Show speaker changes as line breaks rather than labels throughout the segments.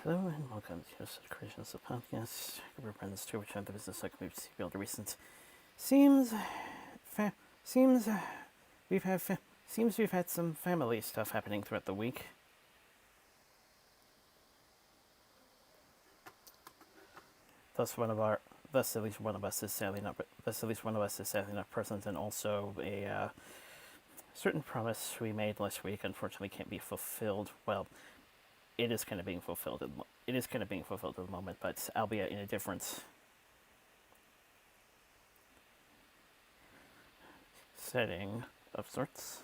Hello and welcome to Yoda Soda Creations, the podcast. We're friends to which the business like we've seen the recent seems fa- seems we've had seems we've had some family stuff happening throughout the week. Thus one of our thus at least one of us is sadly not thus at least one of us is sadly not present, and also a certain promise we made last week unfortunately can't be fulfilled. Well, it is kind of being fulfilled. It is kind of being fulfilled at the moment, but albeit in a different setting of sorts.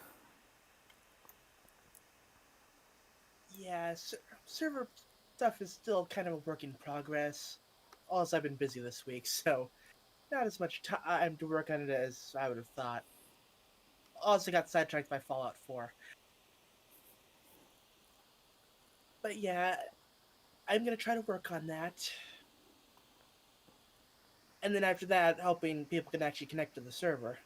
Yeah, server stuff is still kind of a work in progress. Also, I've been busy this week, so not as much time to work on it as I would have thought. Also, got sidetracked by Fallout 4. But yeah, I'm gonna try to work on that. And then after that, helping people can actually connect to the server.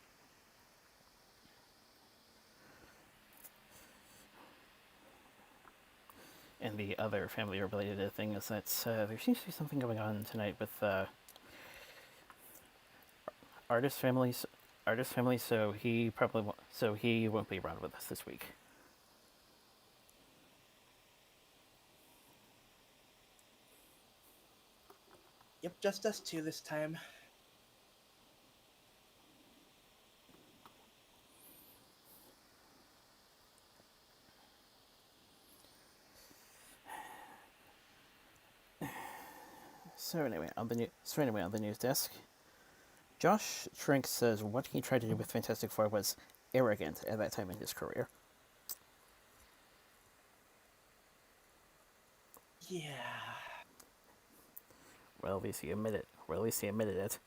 And the other family related thing is that there seems to be something going on tonight with artist families. Artist family, so he won't be around with us this week.
Yep, just us two this time.
On the news desk, Josh Trank says what he tried to do with Fantastic Four was arrogant at that time in his career.
Yeah.
Well, at least he admitted. Well, at least he admitted it.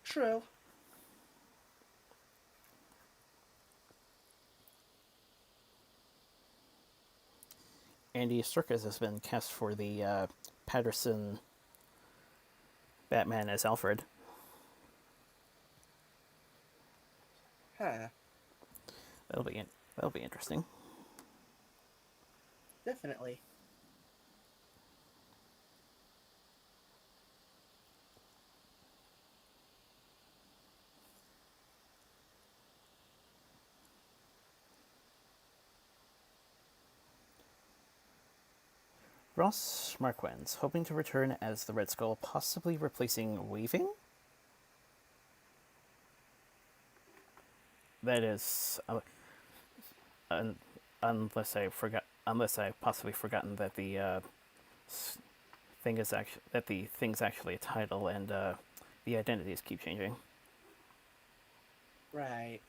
True.
Andy Serkis has been cast for the Patterson Batman as Alfred.
Huh.
That'll be interesting.
Definitely.
Ross Marquand, hoping to return as the Red Skull, possibly replacing Weaving? That is, un- unless I possibly forgotten that the thing's actually a title, and the identities keep changing.
Right.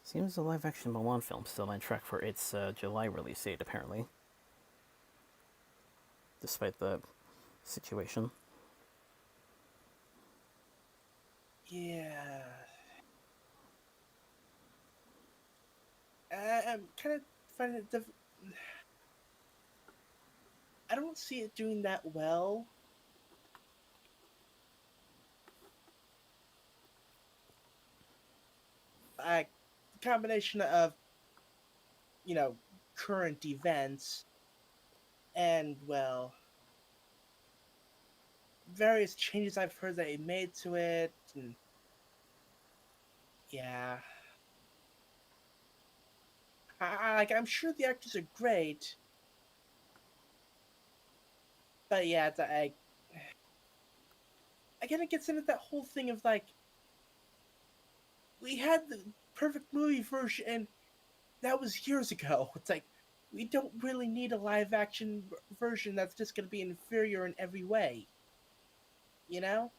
Seems the live-action Mulan film still on track for its July release date, apparently, despite the situation.
Yeah. I'm kind of finding it I don't see it doing that well. A combination of, you know, current events and, well, various changes I've heard that they made to it. And yeah. I'm sure the actors are great, but yeah, I kind of gets into that whole thing of like, we had the perfect movie version, and that was years ago. It's like, we don't really need a live action version that's just going to be inferior in every way, you know?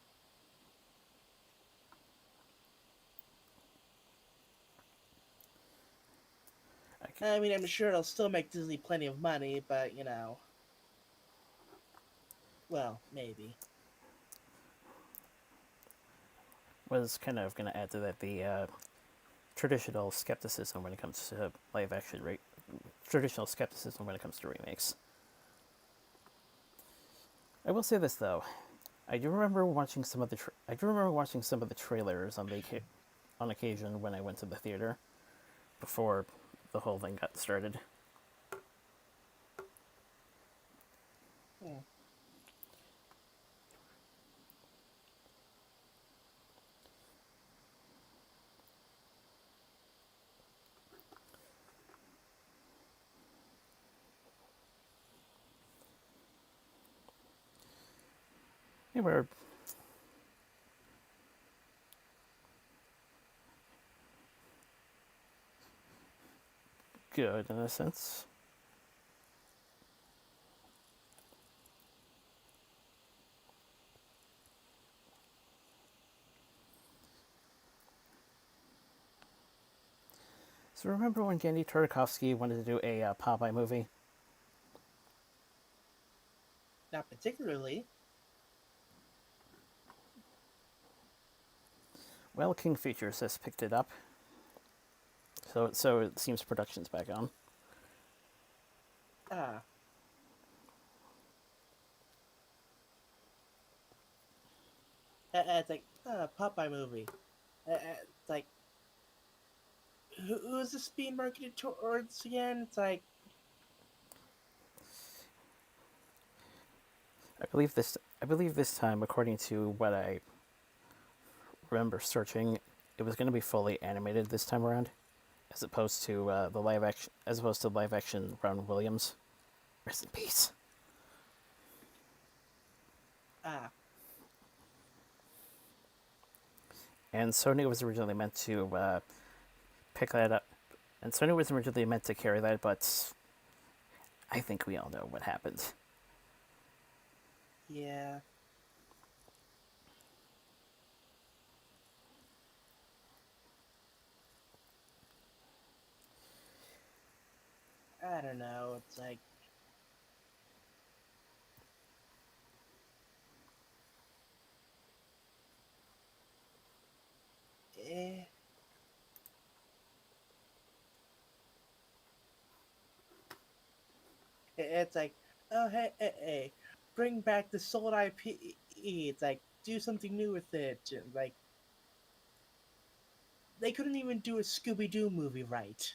I mean, I'm sure it'll still make Disney plenty of money, but well, maybe.
was kind of going to add to that the traditional skepticism when it comes to live action traditional skepticism when it comes to remakes. I will say this though, I do remember watching some of the trailers on occasion when I went to the theater before the whole thing got started.
Hmm.
They were good in a sense. So remember when Genndy Tartakovsky wanted to do a Popeye movie?
Not particularly.
Well, King Features has picked it up, so it seems production's back on.
Ah, it's like Popeye movie. It's like who is this being marketed towards again? It's like
I believe this time, according to what I remember searching, it was going to be fully animated this time around, as opposed to live action Ron Williams. Rest in peace.
ah,
And Sony was originally meant to pick that up, and Sony was originally meant to carry that, but I think we all know what happened.
yeah. I don't know. It's like eh. It's like, oh hey, bring back the sold IP. It's like do something new with it. And, like they couldn't even do a Scooby Doo movie right.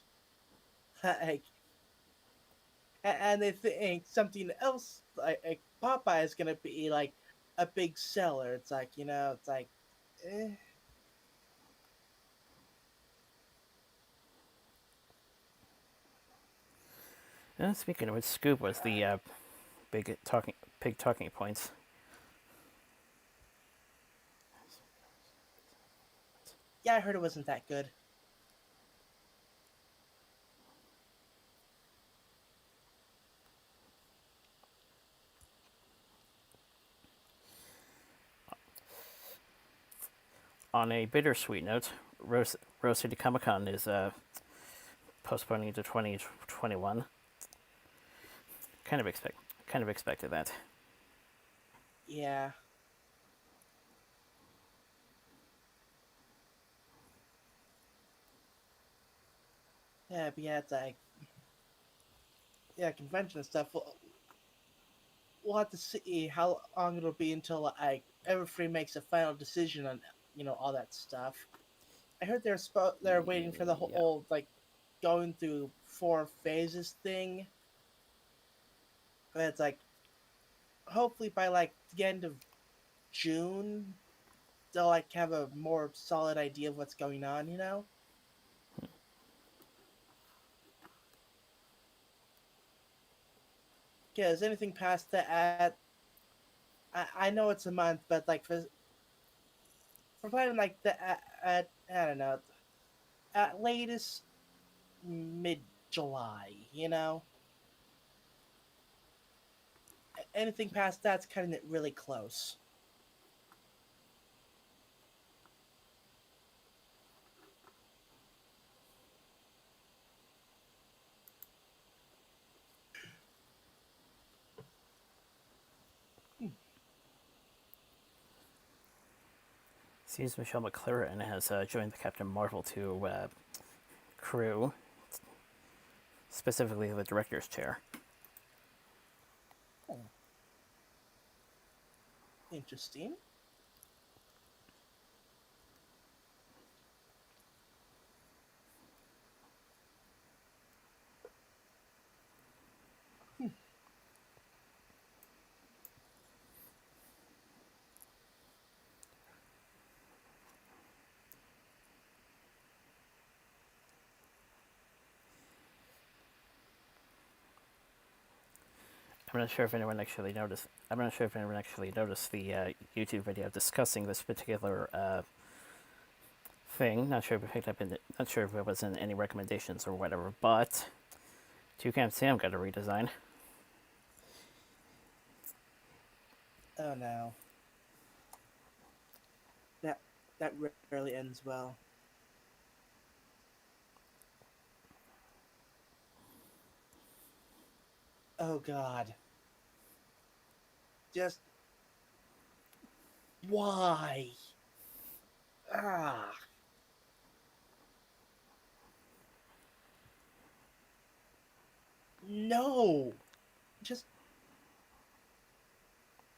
Like, and they think something else like Popeye is gonna be like a big seller. It's like it's like, eh.
And speaking of which, Scoop was the big talking points.
Yeah, I heard it wasn't that good.
On a bittersweet note, Rose City Comic Con is postponing to 2021. Kind of expected that.
Yeah, yeah, but yeah, it's like yeah, convention and stuff. We'll have to see how long it'll be until like Everfree makes a final decision on all that stuff. I heard they're waiting for the
Yeah.
whole like going through 4 phases thing. But it's like hopefully by like the end of June they'll like have a more solid idea of what's going on. Because anything past that, I know it's a month, but like for planning like the I don't know, at latest mid July. Anything past that's cutting it really close.
Seems Michelle McLaren has joined the Captain Marvel 2 crew, specifically the director's chair.
Oh, interesting.
I'm not sure if anyone actually noticed. I'm not sure if anyone actually noticed the YouTube video discussing this particular thing. Not sure if it picked up in. Not sure if it was in any recommendations or whatever. But Toucan Sam got a redesign.
Oh no. That that rarely ends well. Oh god. Just why? Ah. No. Just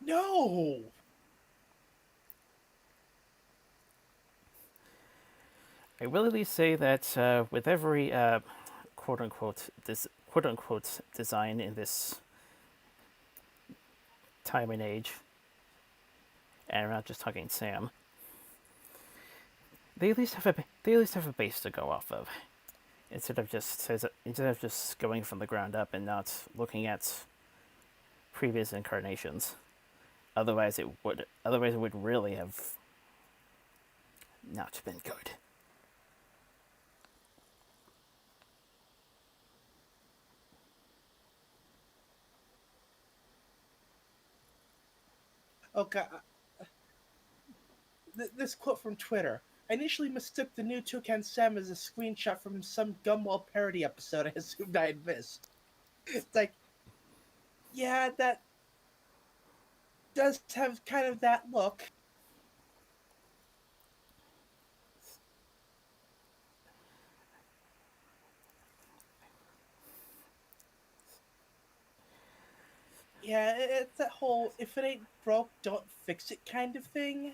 no.
I will at least say that with every quote unquote design in this time and age, and I'm not just talking Sam, they at least have a base to go off of, instead of just going from the ground up and not looking at previous incarnations. Otherwise, it would really have not been good.
Oh god. This quote from Twitter. I initially mistook the new Toucan Sam as a screenshot from some Gumwall parody episode I assumed I had missed. It's like, yeah, that does have kind of that look. Yeah, it's that whole if it ain't broke, don't fix it kind of thing.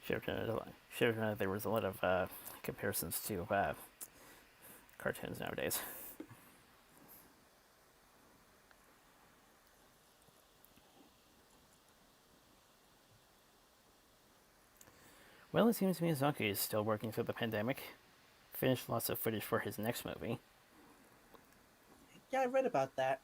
Should have known there was a lot of comparisons to cartoons nowadays. Well, it seems Miyazaki is still working through the pandemic. Finished lots of footage for his next movie.
Yeah, I read about that.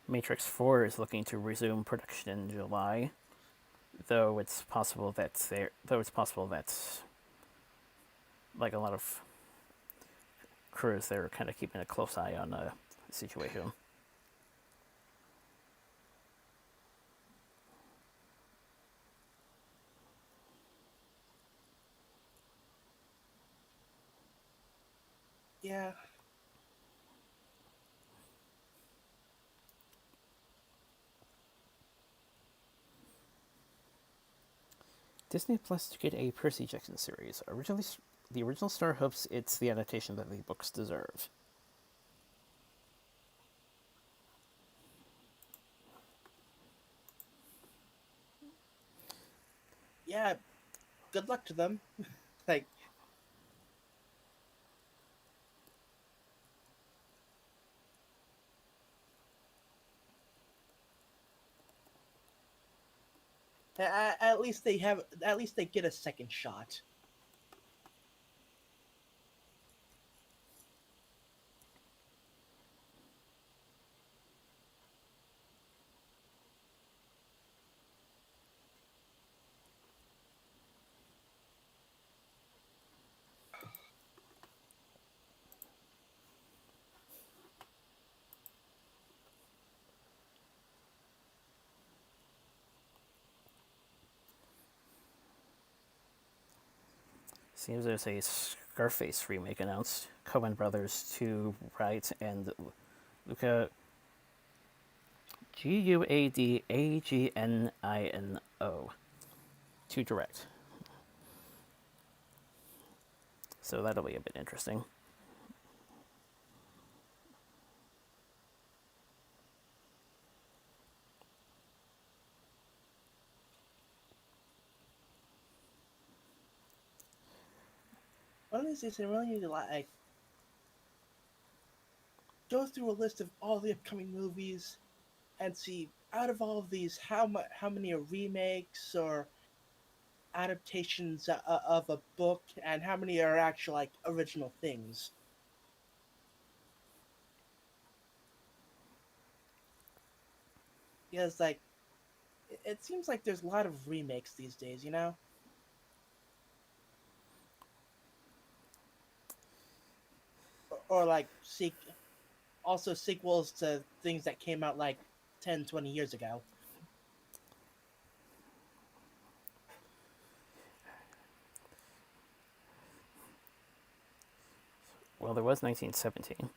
Matrix 4 is looking to resume production in July, though it's possible that like a lot of crews, they're kind of keeping a close eye on the situation.
Yeah.
Disney Plus to get a Percy Jackson series. The original star hopes it's the adaptation that the books deserve.
Yeah, good luck to them. Like, at least at least they get a second shot.
Seems there's a Scarface remake announced. Coen Brothers to write and Luca Guadagnino to direct. So that'll be a bit interesting.
One of these days, I really need to like go through a list of all the upcoming movies and see out of all of these how many are remakes or adaptations of a book, and how many are actual like original things. Because like it seems like there's a lot of remakes these days, you know, or like also sequels to things that came out like 10, 20 years ago.
Well, there was 1917.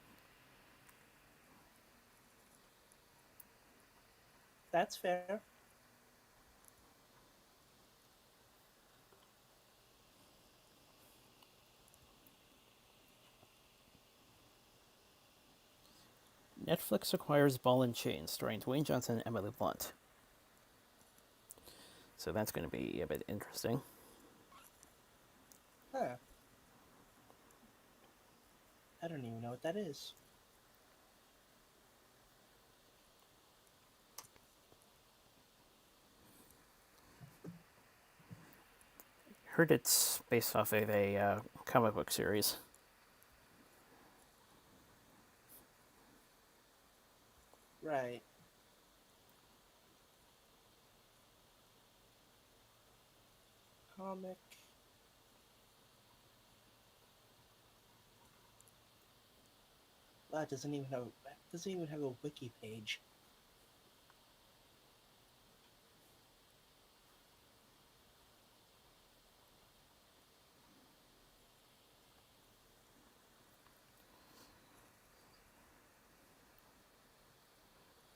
That's fair.
Netflix acquires Ball and Chain, starring Dwayne Johnson and Emily Blunt. So that's going to be a bit interesting.
Huh. I don't even know what that is.
Heard it's based off of a comic book series.
Right. Comic. Well, it doesn't even have a wiki page.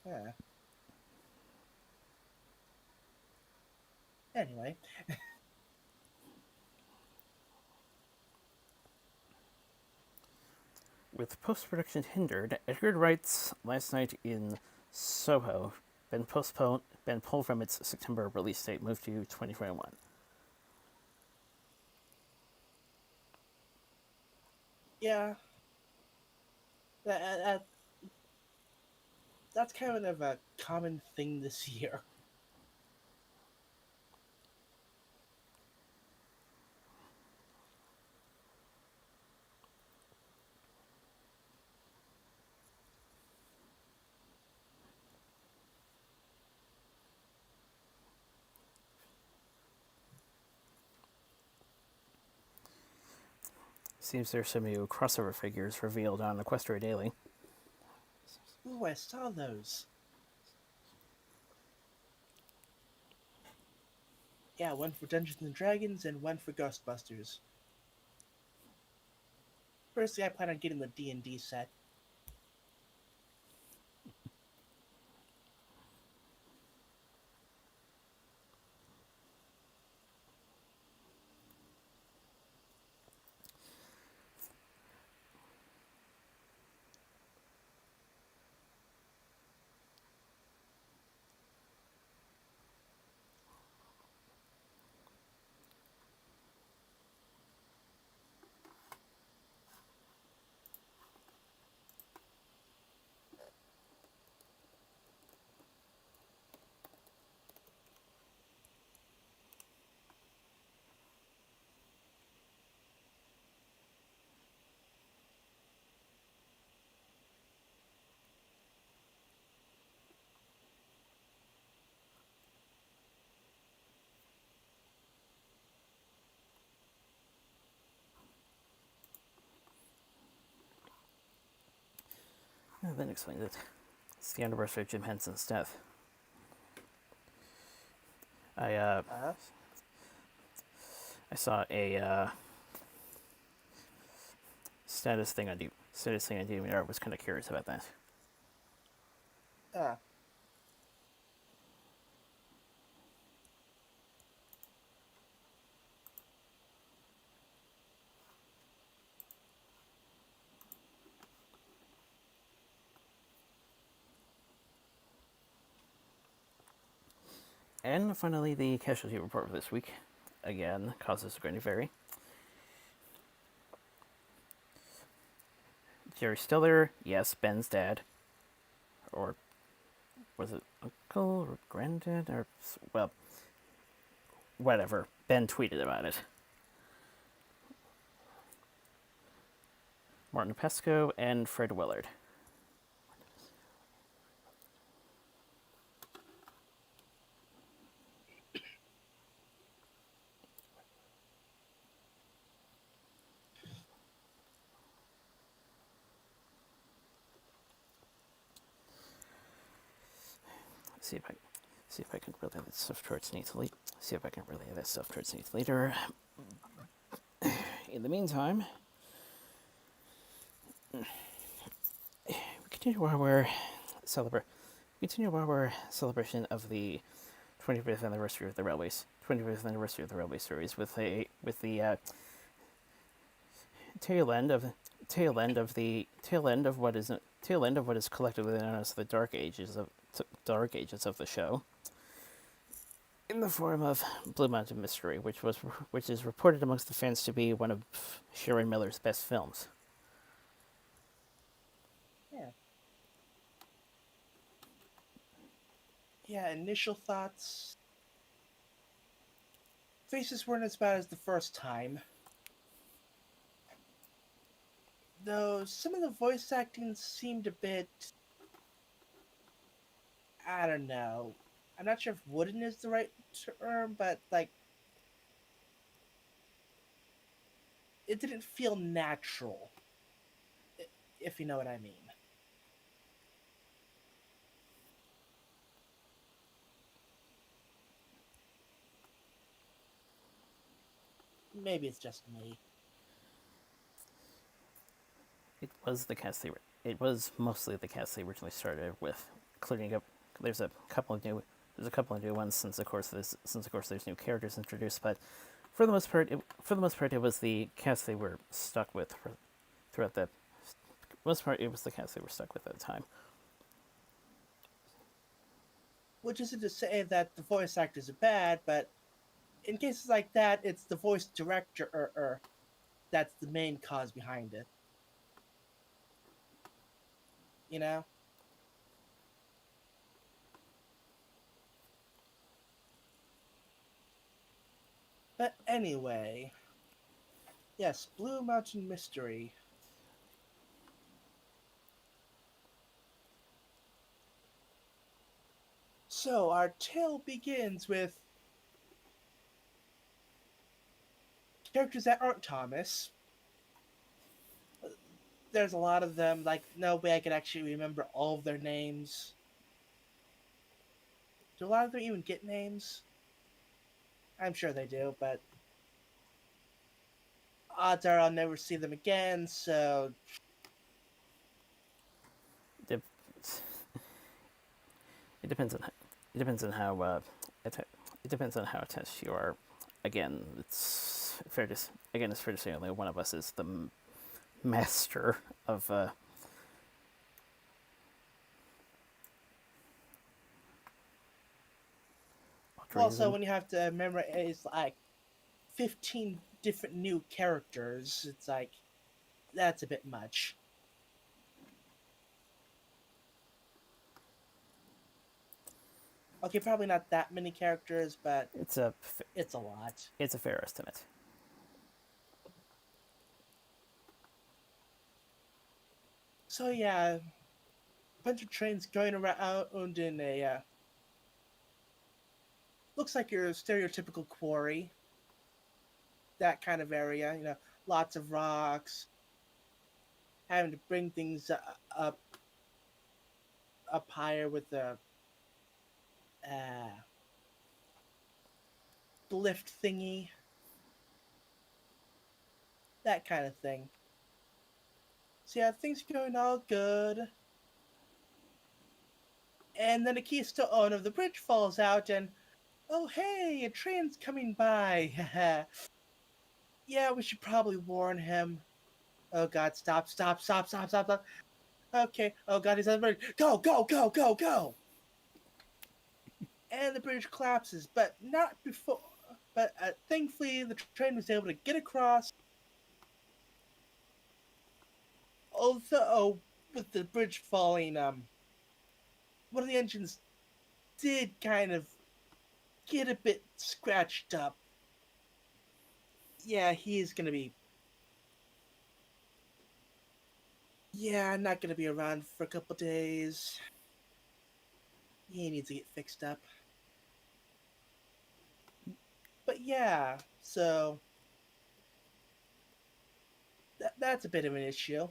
Yeah. Anyway,
With post-production hindered, Edgar Wright's Last Night in Soho been pulled from its September release date, moved to 2021.
yeah, that that's kind of a common thing this year.
Seems there's some new crossover figures revealed on Equestria Daily.
Ooh, I saw those. Yeah, one for Dungeons and Dragons and one for Ghostbusters. Firstly, I plan on getting the D&D set.
And then explained it. It's the anniversary of Jim Henson's death. I
Uh,
I saw a status thing on DVR. I was kind of curious about that.
Uh,
And finally, the casualty report for this week. Again, causes are going to vary. Jerry Stiller, yes, Ben's dad, or was it uncle or granddad or well, whatever. Ben tweeted about it. Martin Pesco and Fred Willard. See if I can relay that stuff towards neatly. See if I can relay that stuff towards neat later. In the meantime, we continue our celebration of the 25th anniversary of the railways. 25th anniversary of the railway series with the tail end of what is collectively known as the dark ages of the show, in the form of Blue Mountain Mystery, which is reported amongst the fans to be one of Sharon Miller's best films.
yeah. Yeah, initial thoughts. Faces weren't as bad as the first time. Though some of the voice acting seemed a bit. I don't know. I'm not sure if wooden is the right term, but like. It didn't feel natural, if you know what I mean. Maybe it's just me.
It was mostly the cast they originally started with, including there's a couple of new ones since of course there's new characters introduced, but for the most part it was the cast they were stuck with throughout the most part. It was the cast they were stuck with at the time.
Which isn't to say that the voice actors are bad, but in cases like that, it's the voice director that's the main cause behind it. You know? But anyway, yes, Blue Mountain Mystery. So our tale begins with characters that aren't Thomas. There's a lot of them, like, no way I could actually remember all of their names. Do a lot of them even get names? I'm sure they do, but odds are I'll never see them again, so
It, it depends on it depends on how it depends on how attached you are. Again, it's fair to say only one of us is the master of
also
altruism.
when you have to memorize like 15 different new characters, it's like that's a bit much. Okay, probably not that many characters, but it's a lot.
it's a fair estimate.
So yeah, a bunch of trains going around in a looks like your stereotypical quarry, that kind of area. You know, lots of rocks, having to bring things up up higher with uh, the lift thingy, that kind of thing. So yeah, things going all good. And then the keystone of the bridge falls out, and oh hey, a train's coming by. Yeah, we should probably warn him. Oh god, stop, stop, stop, stop, stop, stop. Okay, oh god, he's on the bridge. Go, go, go, go, go! And the bridge collapses, but not before. But thankfully, the train was able to get across. Although, with the bridge falling, one of the engines did kind of get a bit scratched up. Yeah, he's gonna be. Yeah, not gonna be around for a couple days. He needs to get fixed up. But yeah, so that's a bit of an issue.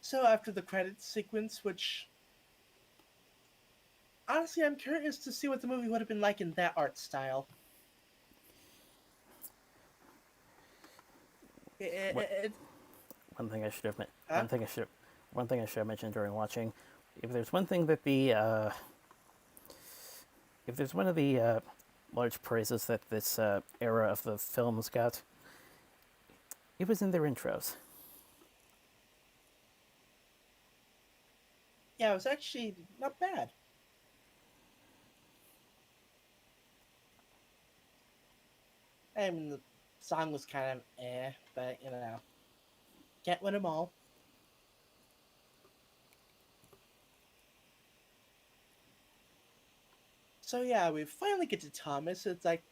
So after the credits sequence, which honestly I'm curious to see what the movie would have been like in that art style.
What
It
one thing I should have
huh?
one thing I should one thing I should have mentioned during watching. If there's one thing that the if there's one of the large praises that this era of the films got, it was in their intros.
Yeah, it was actually not bad. I mean, the song was kind of but can't win them all. So yeah, we finally get to Thomas. It's like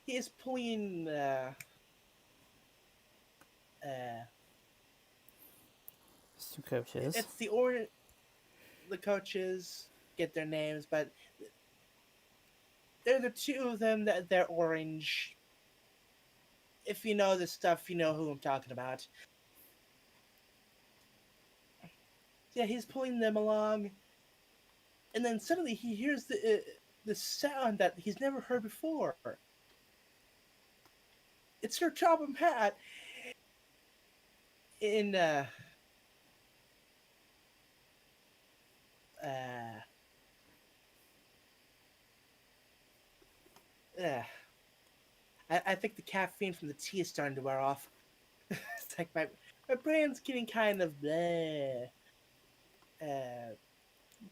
he's pulling uh
Some coaches.
it's the coaches get their names, but they're the two of them that they're orange. If you know this stuff, you know who I'm talking about. Yeah, he's pulling them along, and then suddenly he hears the sound that he's never heard before. It's her Topham hat in uh, uh I think the caffeine from the tea is starting to wear off. It's like my brain's getting kind of bleh. Uh,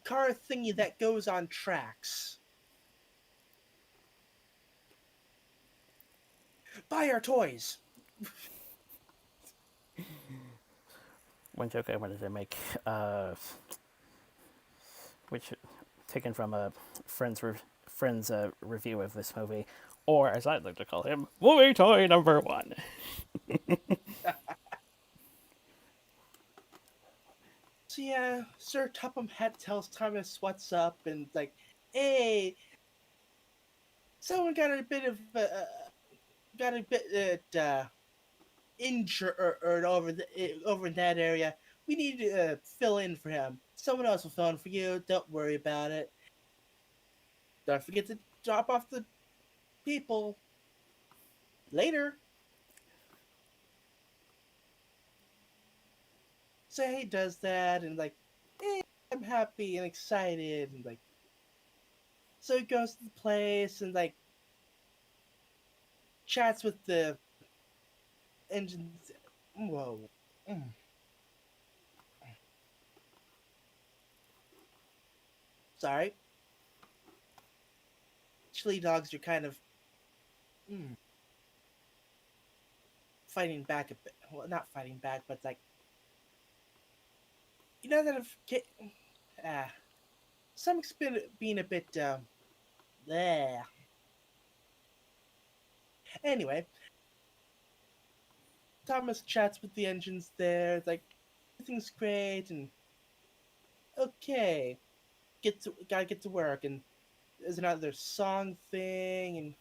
car thingy that goes on tracks. Buy our toys.
One joke I wanted to make, which taken from a friend's review of this movie, or as I'd like to call him, movie toy number one.
So yeah, Sir Topham Hatt tells Thomas what's up, and like, hey, someone got a bit injured over in that area. We need to fill in for him. Someone else will fill in for you. Don't worry about it. Don't forget to drop off the people later. So he does that, and like, hey, I'm happy and excited, and like, so he goes to the place and like chats with the engines. Whoa. Mm. Sorry. Chili dogs are kind of mm, fighting back a bit. Well, not fighting back, but like, you know that if ah, some being a bit there. Anyway, Thomas chats with the engines there. It's like everything's great and okay. Gotta get to work, and there's another song thing, and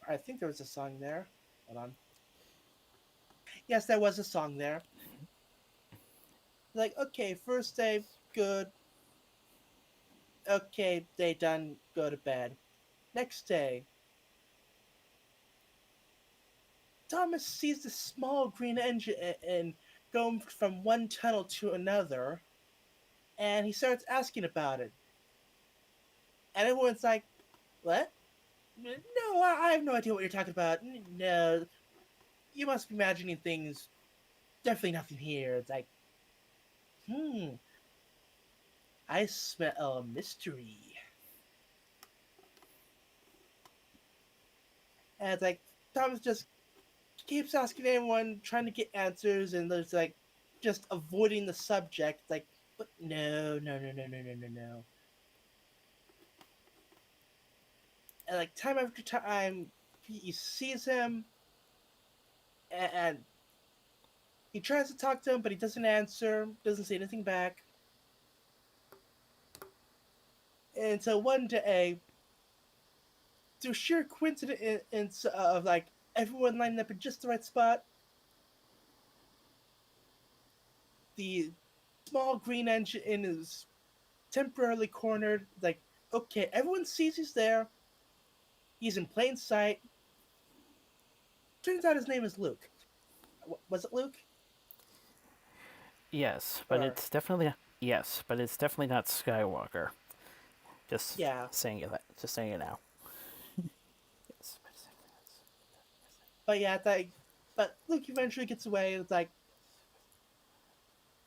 I think there was a song there. Hold on. Yes, there was a song there. Like, okay, first day, good. Okay, day done, go to bed. Next day, Thomas sees this small green engine and going from one tunnel to another, and he starts asking about it. And everyone's like, "What? No, I have no idea what you're talking about. No, you must be imagining things. Definitely nothing here." It's like, hmm, I smell a mystery. And it's like, Thomas just keeps asking everyone, trying to get answers, and there's like, just avoiding the subject. Like, but no, no, no, no, no, no, no, no. And like, time after time, he sees him, and he tries to talk to him, but he doesn't answer, doesn't say anything back. And so one day, through sheer coincidence of like everyone lining up in just the right spot, the small green engine is temporarily cornered. Like, okay, everyone sees he's there. He's in plain sight. Turns out his name is Luke. Was it Luke?
Yes, but
Or
it's definitely yes, but it's definitely not Skywalker. Just
yeah,
saying it. Just saying it now. Yes.
but yeah, it's like, but Luke eventually gets away. It's like,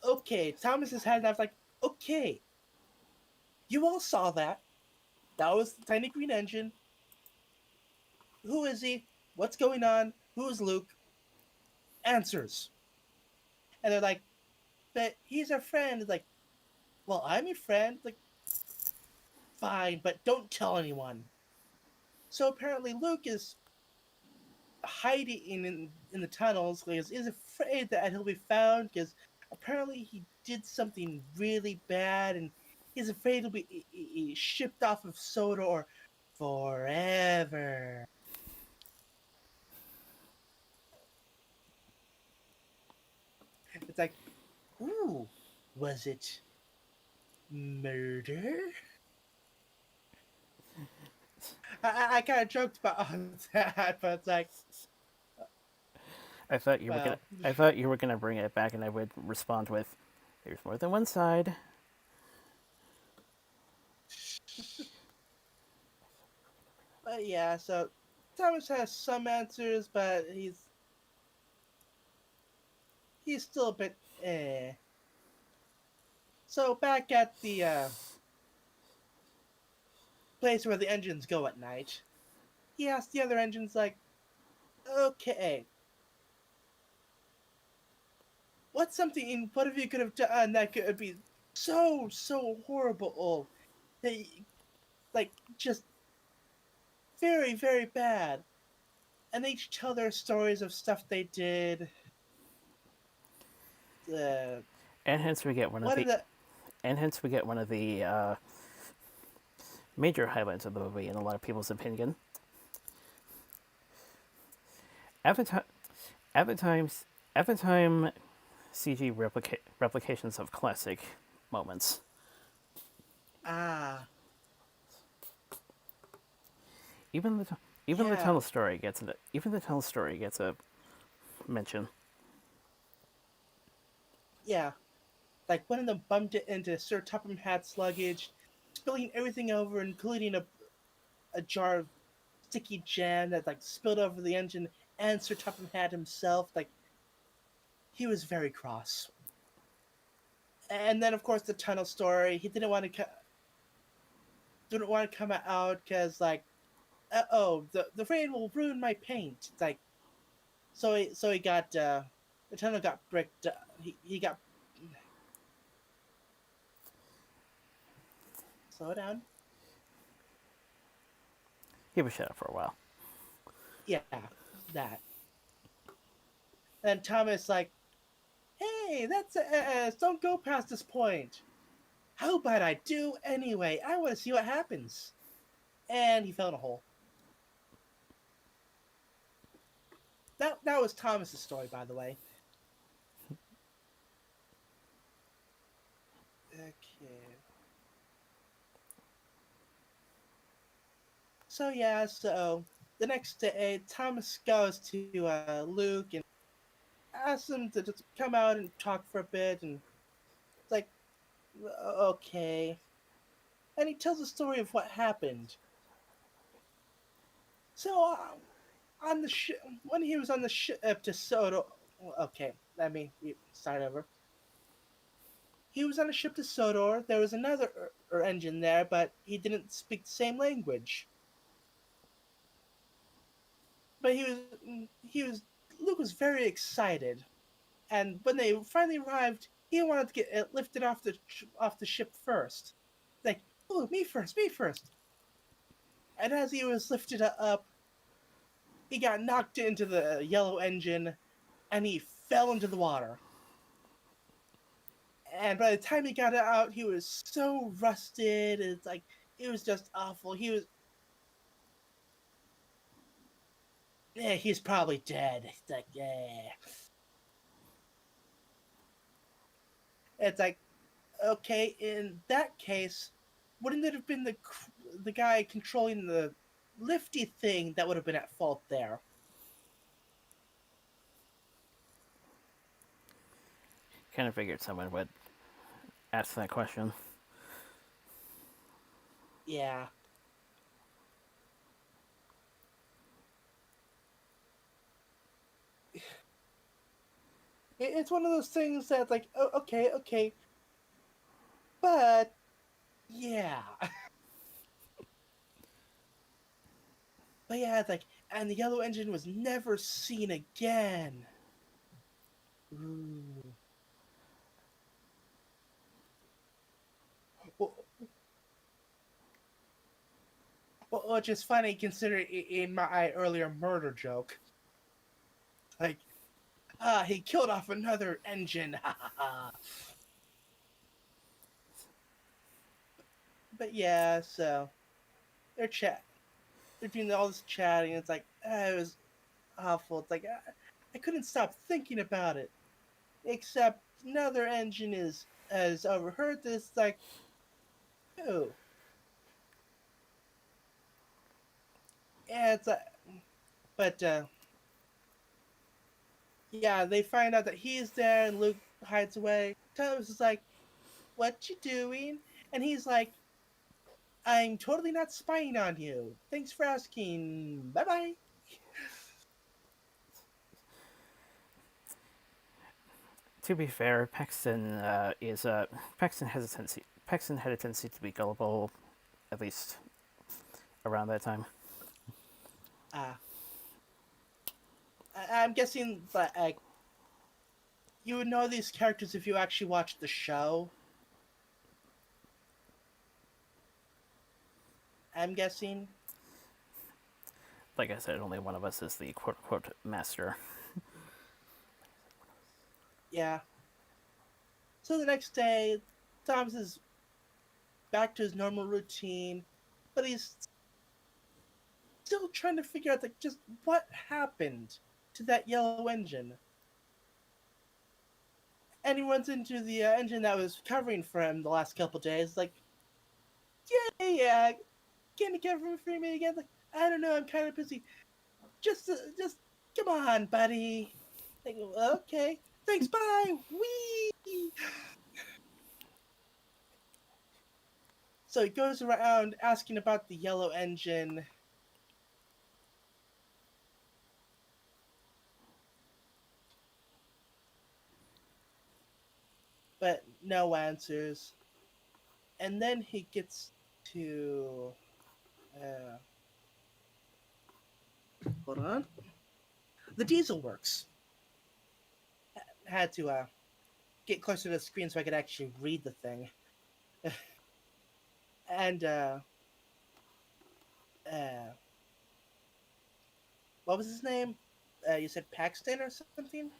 okay, Thomas has had enough. Like, okay, you all saw that. That was the tiny green engine. Who is he? What's going on? Who is Luke? Answers. And they're like, but he's our friend. It's like, well, I'm your friend. Like, fine, but don't tell anyone. So apparently Luke is hiding in the tunnels because he's afraid that he'll be found because apparently he did something really bad and he's afraid he'll be shipped off of Soda or forever. It's like, ooh, was it murder? I kind of joked about that, but it's like,
I thought you were gonna.
well,
I thought you were gonna bring it back, and I would respond with, "There's more than one side."
but yeah. So Thomas has some answers, but he's still a bit eh. So back at the place where the engines go at night, he asks the other engines like, "Okay, what's something? What if you could have done that could be so horrible, like just very bad?" And they each tell their stories of stuff they did. Uh,
And hence we get one of
what
the.
did the
And hence we get one of the major highlights of the movie, in a lot of people's opinion. At the time, at the times, at the time, CG replications of classic moments.
ah
Even the even the
yeah
tunnel story gets it. Even the tunnel story gets a mention.
yeah like one of them bumped it into Sir Topham Hatt's luggage, spilling everything over, including a jar of sticky jam that like spilled over the engine, and Sir Topham Hatt himself. Like he was very cross. And then of course the tunnel story. He didn't want to come out because like oh the rain will ruin my paint. It's like so he got the tunnel got bricked. He got slow down.
He was shut up for a while.
Yeah, that. And Thomas like, hey, that's don't go past this point. How about I do anyway? I want to see what happens. And he fell in a hole. That was Thomas's story, by the way. Okay. So yeah, so the next day, Thomas goes to Luke and asks him to just come out and talk for a bit, and it's like, okay. And he tells the story of what happened. So, on the ship, when he was on the ship to Soda, okay, let me start over. He was on a ship to Sodor. There was another engine there, but he didn't speak the same language. But he was Luke was very excited, and when they finally arrived, he wanted to get lifted off the ship first. Like, oh, me first, me first. And as he was lifted up, he got knocked into the yellow engine, and he fell into the water. And by the time he got out, he was so rusted. It's like it was just awful. He's probably dead. It's like, yeah. It's like, okay, in that case, wouldn't it have been the guy controlling the lifty thing that would have been at fault there?
Kind of figured someone would ask that question.
Yeah. It's one of those things that's like, oh, okay, okay, but yeah. But yeah, it's like, and the yellow engine was never seen again. Ooh. Well, which is funny considering in my earlier murder joke. Like, he killed off another engine. But yeah, so they're they're doing all this chatting. It's like it was awful. It's like I couldn't stop thinking about it. Except another engine has overheard this. Like, oh, yeah, it's but yeah, they find out that he's there, and Luke hides away. Thomas is like, "What you doing?" And he's like, "I'm totally not spying on you. Thanks for asking. Bye bye."
To be fair, Paxton had a tendency to be gullible, at least around that time.
Ah, I'm guessing that you would know these characters if you actually watched the show. I'm guessing.
Like I said, only one of us is the quote unquote master.
Yeah. So the next day, Thomas is back to his normal routine, but he's still trying to figure out like just what happened to that yellow engine. And he runs into the engine that was covering for him the last couple days. Like, yeah, can you cover for me again? Like, I don't know, I'm kind of busy. Just come on, buddy. Like, okay, thanks, bye. Wee. So he goes around asking about the yellow engine, but no answers. And then he gets to uh, hold on, the diesel works. Had to get closer to the screen so I could actually read the thing. And uh, what was his name? You said Paxton or something.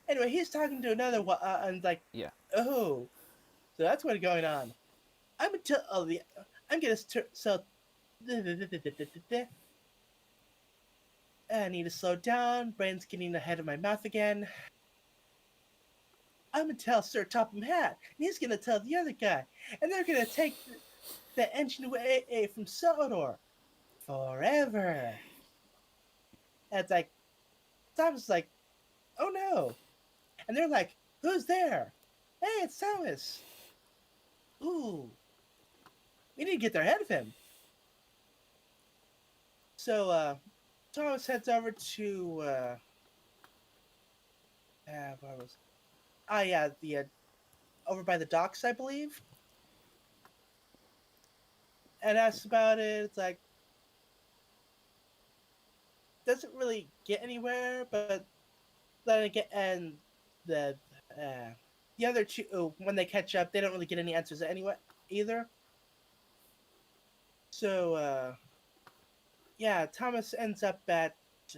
Anyway, he's talking to another one, and like,
Yeah.
oh, so that's what's going on. I'm gonna tell the, I'm gonna so. I need to slow down. Brain's getting ahead of my mouth again. I'm gonna tell Sir Topham Hatt, and he's gonna tell the other guy, and they're gonna take the engine away from Sodor forever. And it's like, Thomas is like, oh no. And they're like, who's there? Hey, it's Thomas. Ooh, we need to get there ahead of him. So Thomas heads over to where was? Ah, yeah, the over by the docks, I believe, and asks about it. It's like doesn't really get anywhere, but then again, and the uh, the other two, when they catch up, they don't really get any answers anyway either. So yeah, Thomas ends up at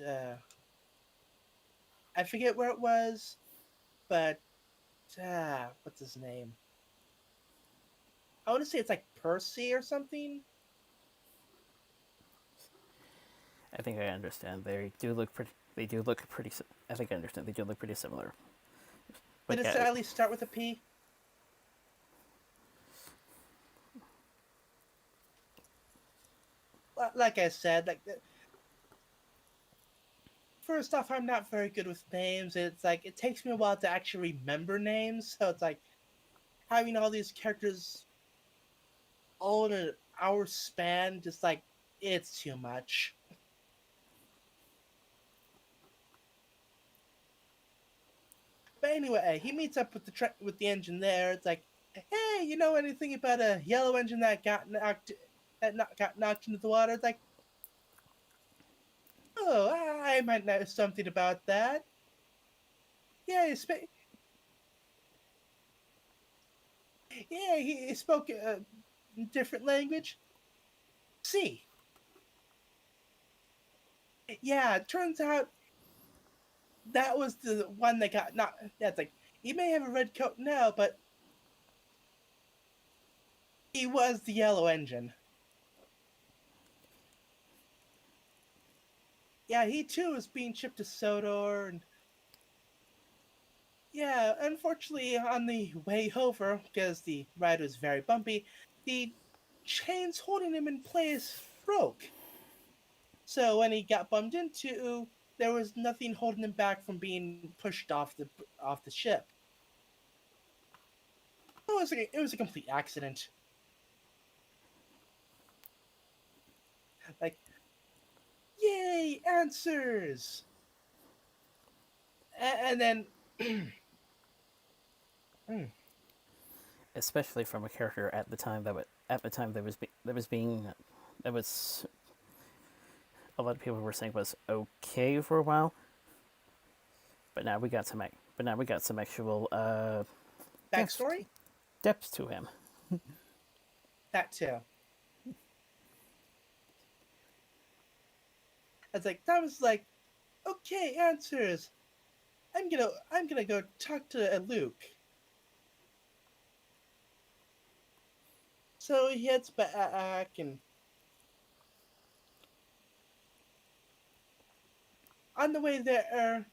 uh, I forget where it was, but what's his name? I want to say it's like Percy or something.
I think I understand. They do look pretty. They do look pretty. I think I understand. They do look pretty similar.
Did
But
it
yeah,
at least start with a P? Like I said, like first off, I'm not very good with names. It's like it takes me a while to actually remember names, so it's like having all these characters all in an hour span, just like it's too much. But anyway, he meets up with with the engine there. It's like, hey, you know anything about a yellow engine that got knocked into the water? It's like, oh, I might know something about that. Yeah, he spoke a different language. See, yeah, it turns out that was the one that got not. That's like he may have a red coat now, but he was the yellow engine. Yeah, he too was being shipped to Sodor, and yeah, unfortunately, on the way over, because the ride was very bumpy, the chains holding him in place broke. So when he got bumped into, there was nothing holding him back from being pushed off the ship. It was a complete accident. Like, yay, answers! And then,
especially from a character at the time at the time that was being that was a lot of people were saying was okay for a while, but now we got some actual depth
backstory?
depth to him.
That too. It's like Thomas is like, okay, answers. I'm gonna go talk to Luke. So he heads back, and on the way there,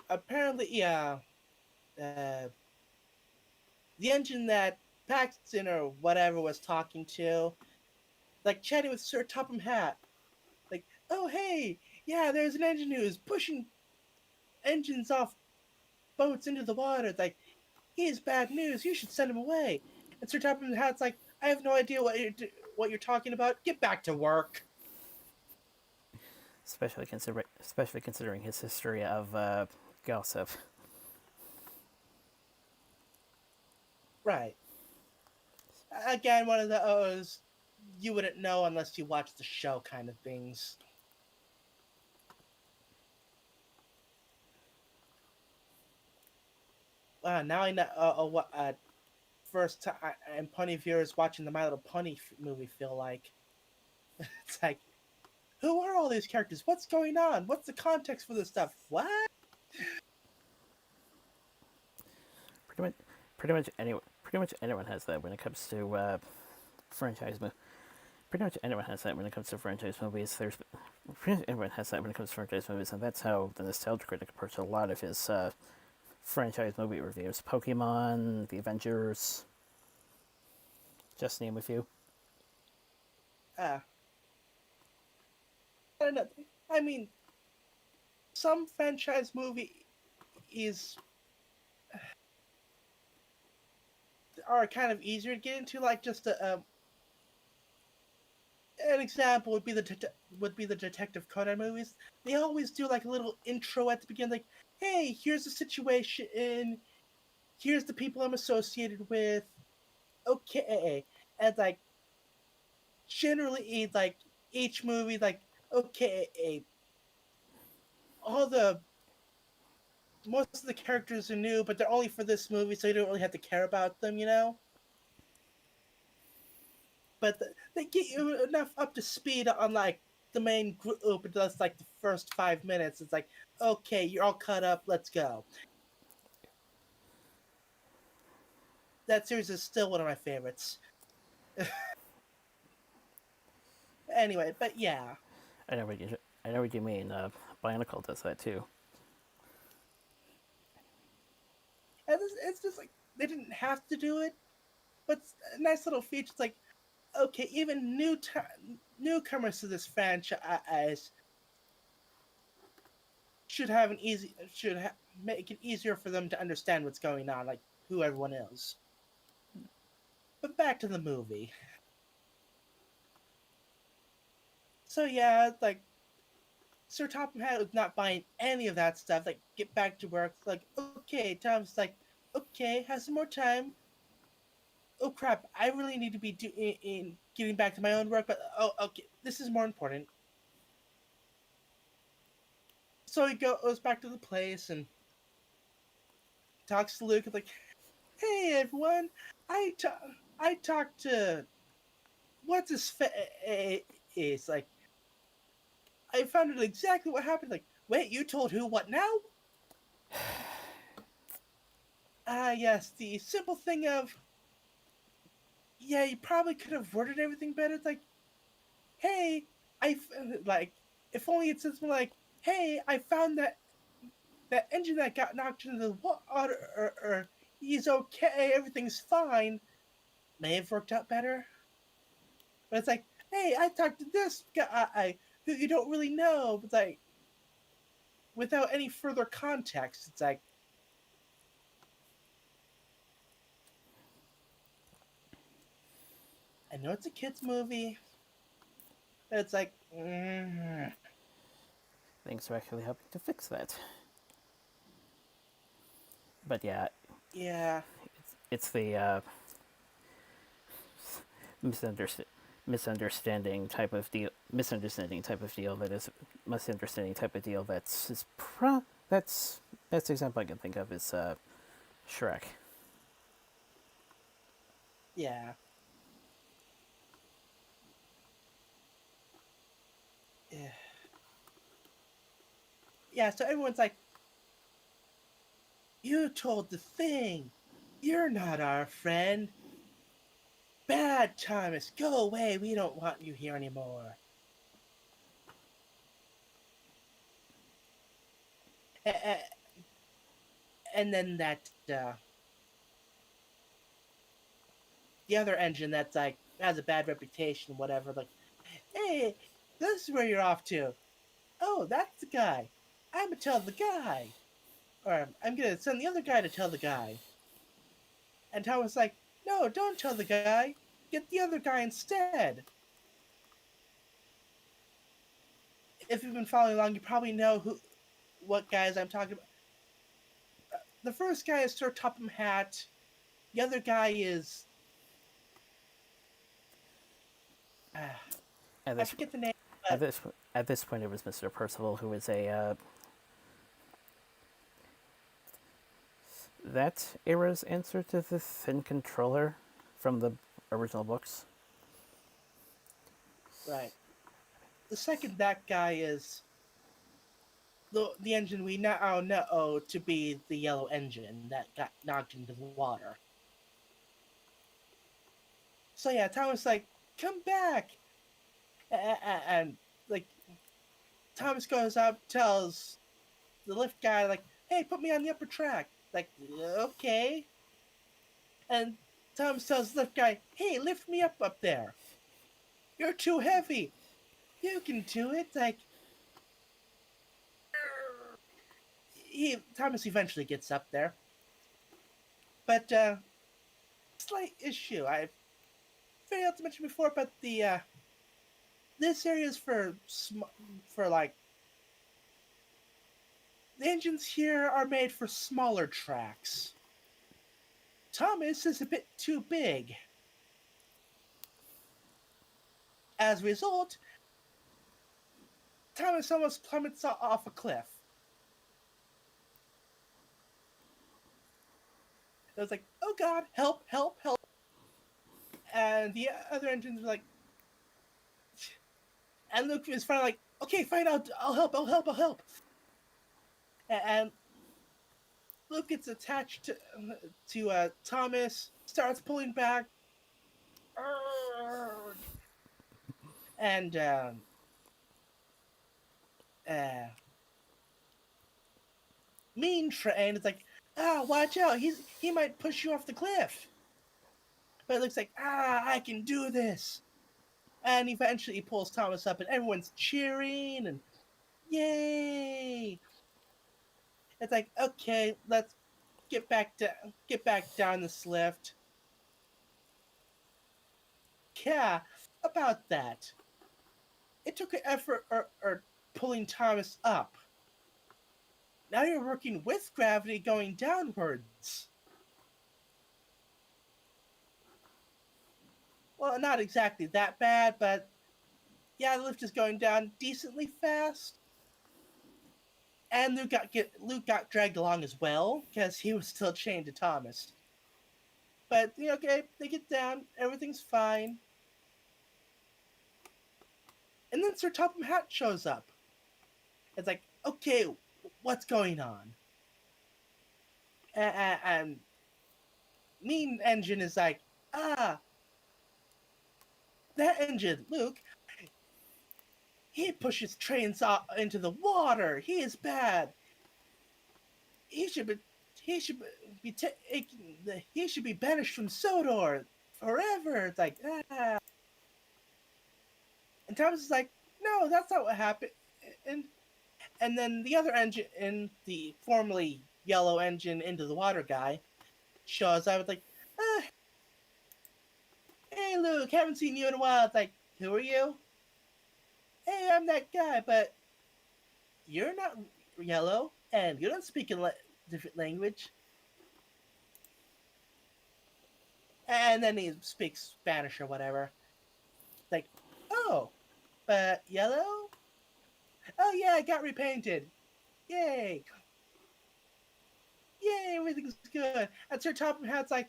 apparently, yeah, uh, the engine that Paxton or whatever was talking to, like chatting with Sir Topham Hatt, like, oh hey, yeah, there's an engine who's pushing engines off boats into the water. It's like, he is bad news. You should send him away. And Sir Topham Hatt's like, I have no idea what you're talking about. Get back to work.
Especially considering his history of gossip.
Right. Again, one of those you wouldn't know unless you watch the show kind of things. Now I know what first time and pony viewers watching the My Little Pony movie feel like. It's like, who are all these characters? What's going on? What's the context for this stuff? What?
Pretty much, pretty much anyone has that when it comes to franchise mo- Pretty much anyone has that when it comes to franchise movies. Pretty much everyone has that when it comes to franchise movies, and that's how the Nostalgia Critic approached a lot of his franchise movie reviews. Pokemon, The Avengers, just name a few.
know. I mean, some franchise movie is are kind of easier to get into. Like just an example would be the Detective Conan movies. They always do like a little intro at the beginning, like, "Hey, here's the situation. Here's the people I'm associated with." Okay, and like generally, like each movie, like okay, all the most of the characters are new, but they're only for this movie, so you don't really have to care about them, you know. But they get you enough up to speed on like the main group. It does like the first 5 minutes. It's like, okay, you're all caught up. Let's go. That series is still one of my favorites. Anyway, but yeah,
I know what you mean. Bionicle does that too.
and it's just like they didn't have to do it, but it's a nice little feature. It's like, okay, even newcomers to this franchise make it easier for them to understand what's going on, like who everyone is. But back to the movie. So yeah, like Sir Topham Hatt was not buying any of that stuff. Like, get back to work. Like, okay, Tom's like, okay, have some more time. Oh crap, I really need to be in getting back to my own work. But oh, okay, this is more important. So he goes back to the place and talks to Luke. And like, hey everyone, I ta- I talked to what's his is like. I found out exactly what happened. Like, wait, you told who what now? Ah, yes, the simple thing of, yeah, you probably could have worded everything better. It's like, hey, like, if only it says like, hey, I found that engine that got knocked into the water, or he's okay, everything's fine. May have worked out better, but it's like, hey, I talked to this guy who you don't really know, but like, without any further context, it's like, I know it's a kids movie, but it's like,
Thanks for actually helping to fix that. But yeah,
yeah,
it's the misunderstanding misunderstanding type of deal that is misunderstanding type of deal that's best example I can think of is Shrek.
yeah, yeah. Yeah, so everyone's like, you told the thing. You're not our friend. Bad Thomas, go away. We don't want you here anymore. And then that the other engine that's like has a bad reputation, whatever. Like, hey, this is where you're off to. Oh, that's the guy. I'm gonna tell the guy, or I'm gonna send the other guy to tell the guy. And Thomas like, no, don't tell the guy. Get the other guy instead. If you've been following along, you probably know what guys I'm talking about. The first guy is Sir Topham Hatt. The other guy is uh,
At
I
this
forget the name,
at
but
this at this point, it was Mr. Percival who was a that era's answer to the Thin Controller from the original books.
right. The second that guy is the engine we now know to be the yellow engine that got knocked into the water. So yeah, Thomas like, come back, and like Thomas goes up, tells the lift guy like, hey, put me on the upper track. Like, okay. And Thomas tells the lift guy, hey, lift me up there. You're too heavy. You can do it. Like, Thomas eventually gets up there, but slight issue. I've failed to mention before, but the this area is for like the engines here are made for smaller tracks. Thomas is a bit too big. As a result, Thomas almost plummets off a cliff. It was like, oh god, help, help, help. And the other engines were like, and Luke is finally like, okay, fine, I'll help, I'll help, I'll help. And Luke gets attached to Thomas, starts pulling back, and uh, Mean Train is like, watch out, he might push you off the cliff. But it looks like, I can do this. And eventually he pulls Thomas up, and everyone's cheering and yay! It's like, okay, let's get back down this lift. Yeah, about that. It took an effort or pulling Thomas up. Now you're working with gravity going downwards. Well, not exactly that bad, but yeah, the lift is going down decently fast. And Luke got dragged along as well because he was still chained to Thomas. But okay, they get down, everything's fine. And then Sir Topham Hatt shows up. It's like, okay, what's going on? And Mean Engine is like, that engine, Luke, he pushes trains into the water. He is bad. He should be he should be banished from Sodor forever. It's like, And Thomas is like, no, that's not what happened. And and then the other engine, in the formerly yellow engine into the water guy, shows up. It's like, hey Luke, haven't seen you in a while. It's like, who are you? Hey, I'm that guy, but you're not yellow, and you don't speak a different language. And then he speaks Spanish or whatever. It's like, oh, but yellow? Oh yeah, I got repainted. Yay! Yay, everything's good. And Sir Topham Hatt's like,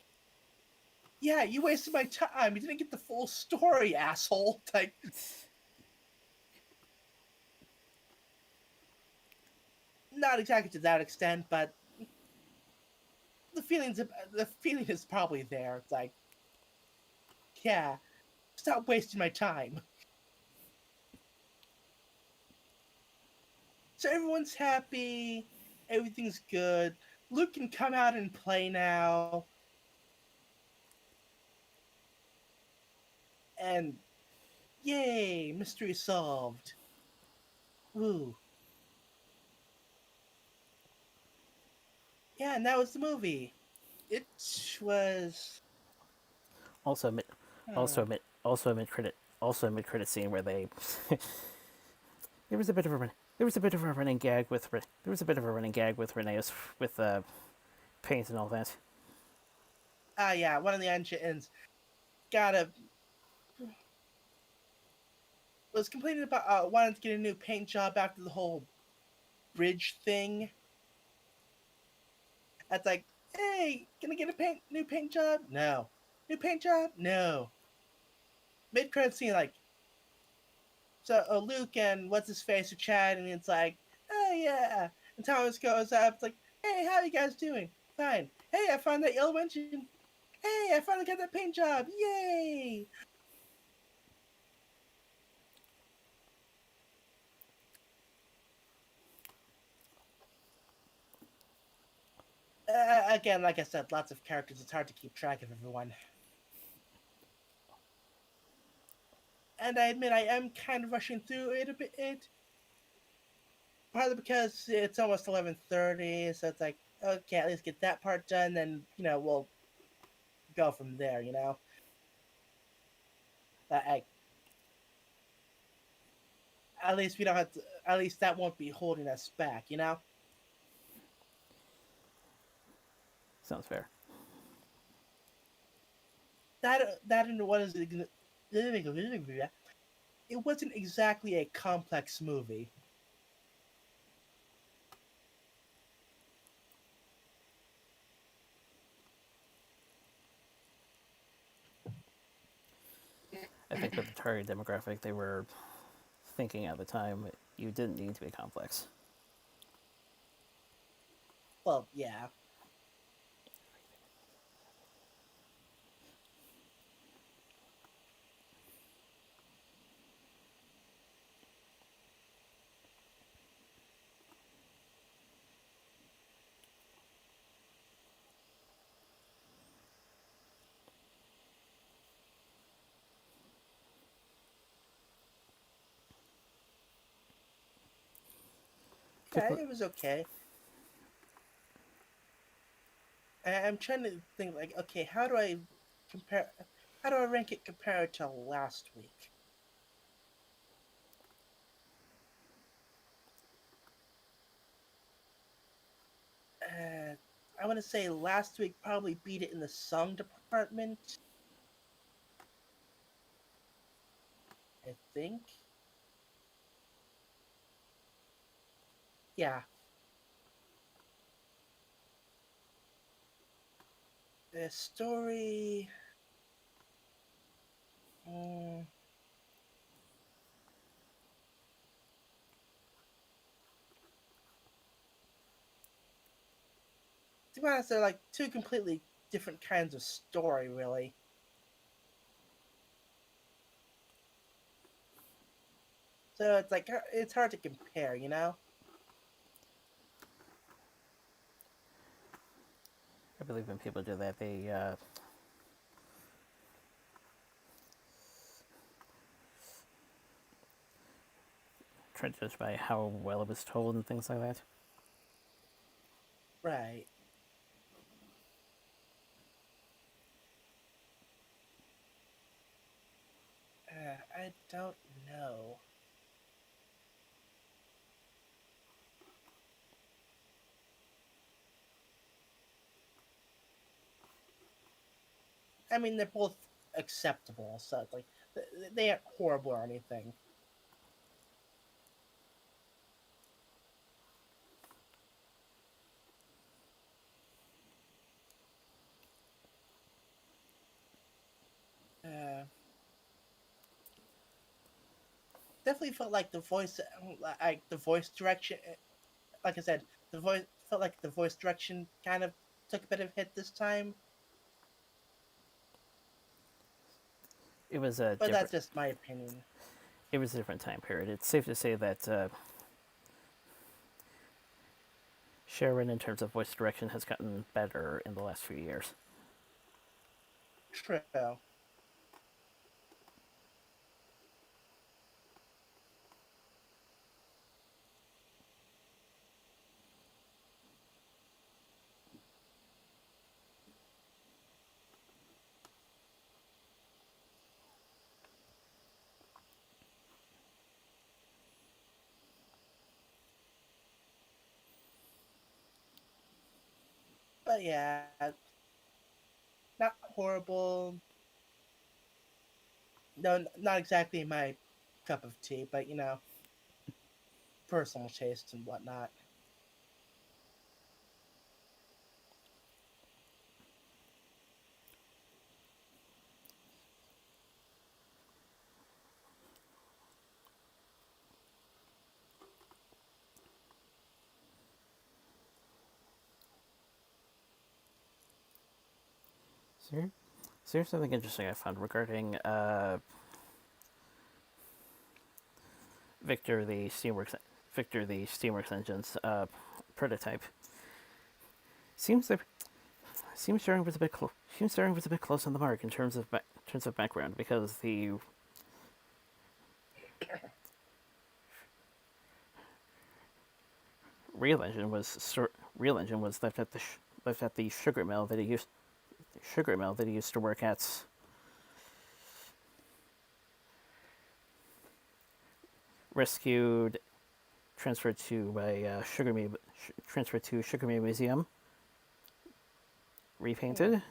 yeah, you wasted my time. You didn't get the full story, asshole. Like, not exactly to that extent, but the feeling is probably there. It's like, yeah, stop wasting my time. So everyone's happy, everything's good. Luke can come out and play now, and yay, mystery solved. Woo. Yeah, and that was the movie. It was.
Also, mid, also mid credit scene where they there was a bit of a running gag with Renee's with paint and all that.
Yeah, one of the engines got a was complaining about wanting to get a new paint job after the whole bridge thing. That's like, hey, can I get a new paint job? No. New paint job? No. Mid credit scene, like, so Luke and what's his face are chatting, and it's like, oh yeah. And Thomas goes up, it's like, hey, how you guys doing? Fine. Hey, I found that yellow engine. Hey, I finally got that paint job. Yay! Again, like I said, lots of characters. It's hard to keep track of everyone. And I admit I am kind of rushing through it a bit, partly because it's almost 11:30, so it's like, okay, at least get that part done, then we'll go from there. I, at least we don't have to. At least that won't be holding us back.
Sounds fair.
That and what is it? It wasn't exactly a complex movie.
I think with the target demographic they were thinking at the time, you didn't need to be complex.
Well, yeah.
Took
Yeah, it was okay. I'm trying to think like, okay, compare? How do I rank it compared to last week? I want to say last week probably beat it in the song department. I think. Yeah. The story. Mm, to be honest, they're like two completely different kinds of story, really. So it's like it's hard to compare.
I believe when people do that, they try to judge by how well it was told and things like that.
Right. I don't know. I mean, they're both acceptable, so it's like they aren't horrible or anything. Uh, Definitely felt like the voice direction. Like I said, the voice felt like the voice direction kind of took a bit of hit this time,
It was a
but that's
different.
just my opinion.
It was a different time period. It's safe to say that Sharon, in terms of voice direction, has gotten better in the last few years.
True. But yeah, not horrible. No, not exactly my cup of tea, but personal taste and whatnot.
So here's something interesting I found regarding Victor the Steamworks Victor the Steamworks engine's prototype. Seems that seems Sharing was a bit seems Sharing was a bit close on the mark in terms of background because real engine was left at the sugar mill that he used to work at. Rescued, transferred to a Sugar Me Museum,
Hmm.
repainted.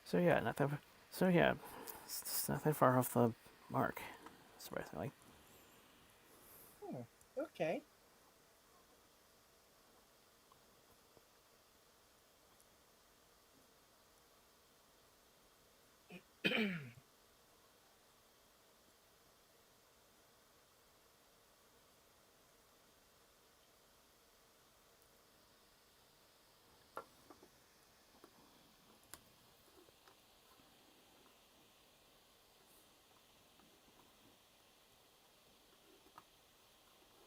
So yeah, not that. So yeah, it's not that far off the mark, surprisingly.
Hmm. Okay.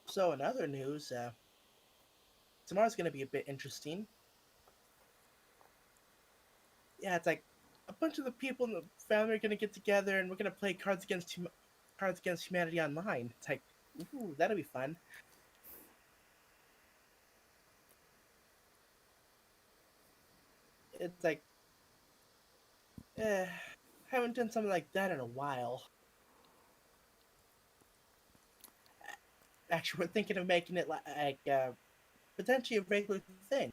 So, in other news, tomorrow's going to be a bit interesting. Yeah, it's like a bunch of the people in the family are going to get together and we're going to play Cards Against Humanity online. It's like, ooh, that'll be fun. It's like, haven't done something like that in a while. Actually, we're thinking of making it potentially a regular thing.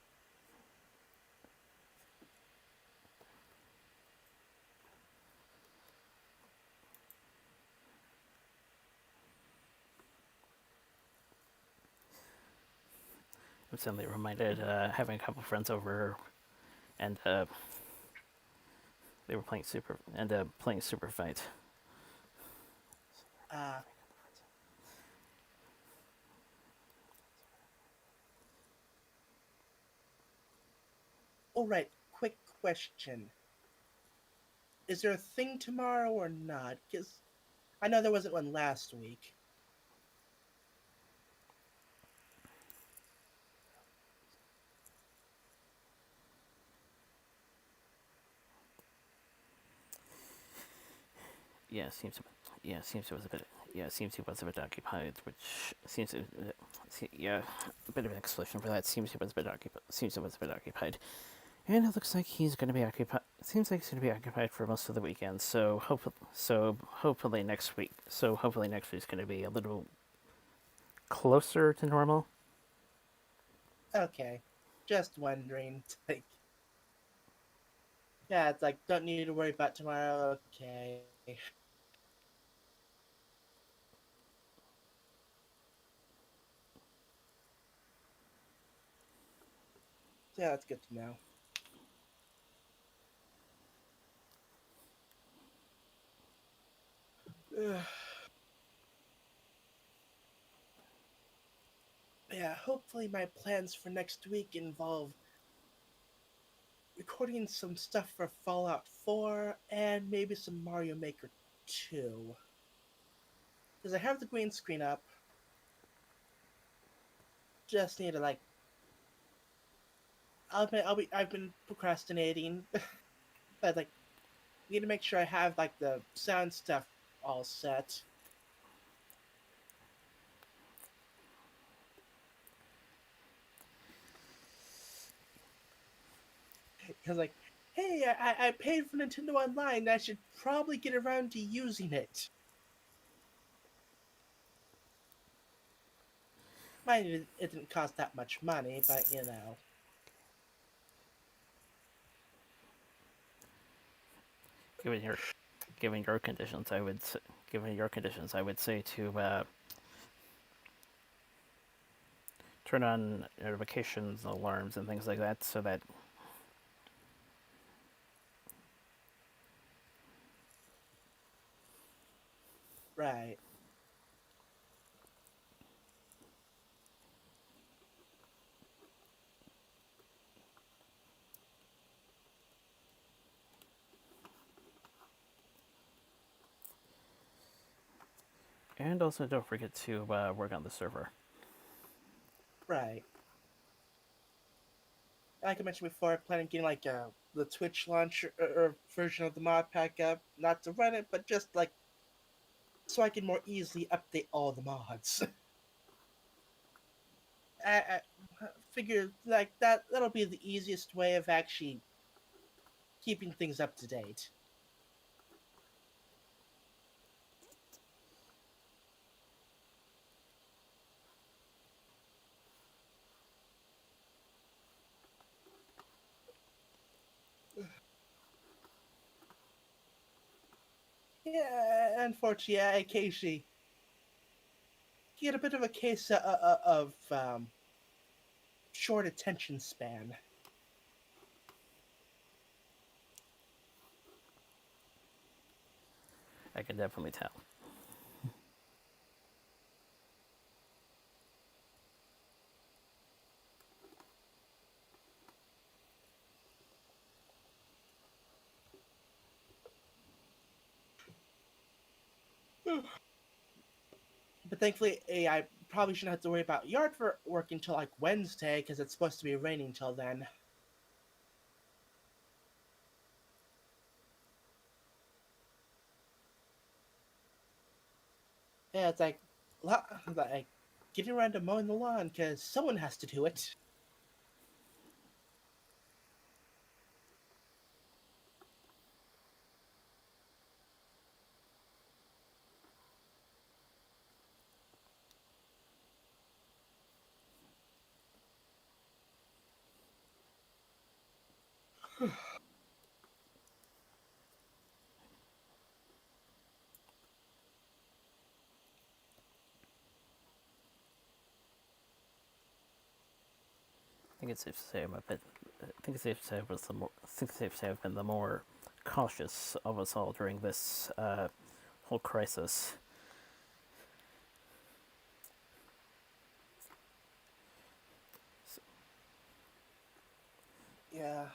I'm suddenly reminded having a couple friends over and they were playing Super Fight.
Uh, all right, quick question. Is there a thing tomorrow or not? Because I know there wasn't one last week.
Yeah, seems seems he was a bit seems he was a bit occupied, which seems yeah, a bit of an explanation for that. Seems he was a bit occupied, and it looks like he's going to be occupied. Seems like he's going to be occupied for most of the weekend. Hopefully next week's going to be a little closer to normal.
Okay, just wondering. It's like, yeah, it's like, don't need to worry about tomorrow. Okay. Yeah, that's good to know. Ugh. Yeah, hopefully my plans for next week involve recording some stuff for Fallout 4 and maybe some Mario Maker 2. Because I have the green screen up, just need to like I've been procrastinating, but like need to make sure I have like the sound stuff all set. Because like, hey, I paid for Nintendo Online. I should probably get around to using it. Mind you, it didn't cost that much money, but you know.
Given your given your conditions, I would say to turn on notifications, alarms, and things like that, so that
Right.
And also, don't forget to work on the server.
Right. Like I mentioned before, I plan on getting like the Twitch launch or version of the mod pack up, not to run it, but just like so I can more easily update all the mods. I figure like that'll be the easiest way of actually keeping things up to date. Yeah, unfortunately, I occasionally get a bit of a case of short attention span.
I can definitely tell.
But thankfully, I probably shouldn't have to worry about yard work until like Wednesday because it's supposed to be raining till then. Yeah, it's like getting around to mowing the lawn because someone has to do it.
I think it's safe to say I'm a bit. I think it's safe to say I think it's safe to say I've been the more cautious of us all during this whole crisis.
Yeah.